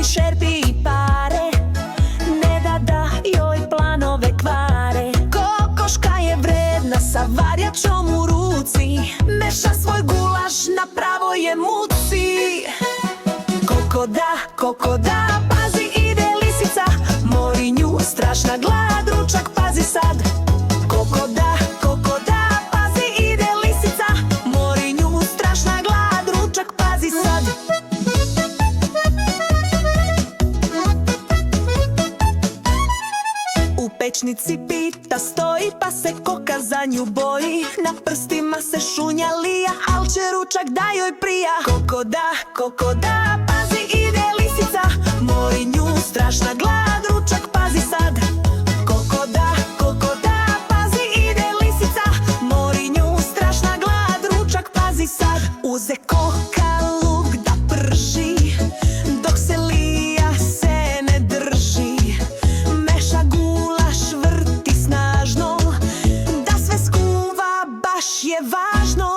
joj šerpi i pare, ne da joj planove kvare. Kokoška je vredna sa varjačom u ruci, meša svoj gulaš na pravoj je muci. Koko da, pazi ide lisica, mori nju strašna glad, ručak pazi sad. Koko da, pazi ide lisica, mori nju strašna glad, ručak pazi sad. U pečnici pita stoji, pa se koka za nju boji. Na prstima se šunja lija, al će ručak da joj prija. Koko da, pazi ide lisica, mori nju strašna glad, ručak pazi sad. Koko da, pazi ide lisica, mori nju strašna glad, ručak pazi sad. Uze koka luk da prži, dok se lija se ne drži. Meša gulaš, vrti snažno, da sve skuva baš je važno.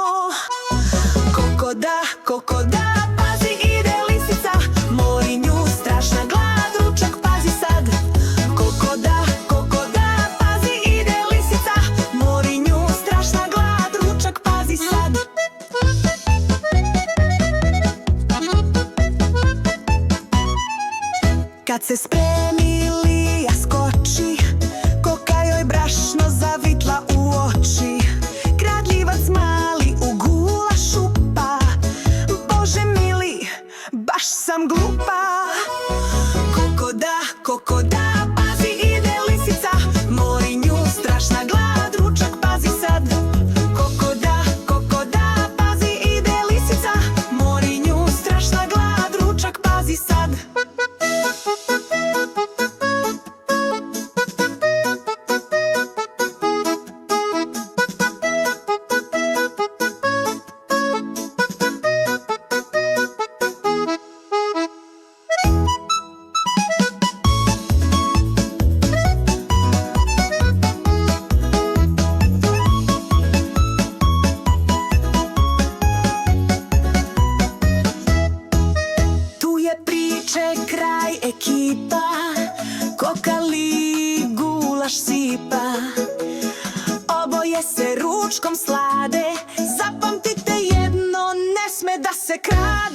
Koko da, pazi ide lisica, mori nju strašna glad, ručak pazi sad. Koko da, pazi ide lisica, mori nju strašna glad, ručak pazi sad. Kad se spremi lija skoči, koka joj brašno zavitla u oči. Kradljivac mali u gulaš šupa, Bože mili, baš sam glupa. Koko da, pazi ide lisica, mori nju strašna glad, ručak pazi sad. Koko da, pazi ide lisica, mori nju strašna glad, ručak pazi sad. Kraj ekipa, koka li gulaš sipa. Oboje se ručkom slade, zapamtite jedno, ne sme da se krade.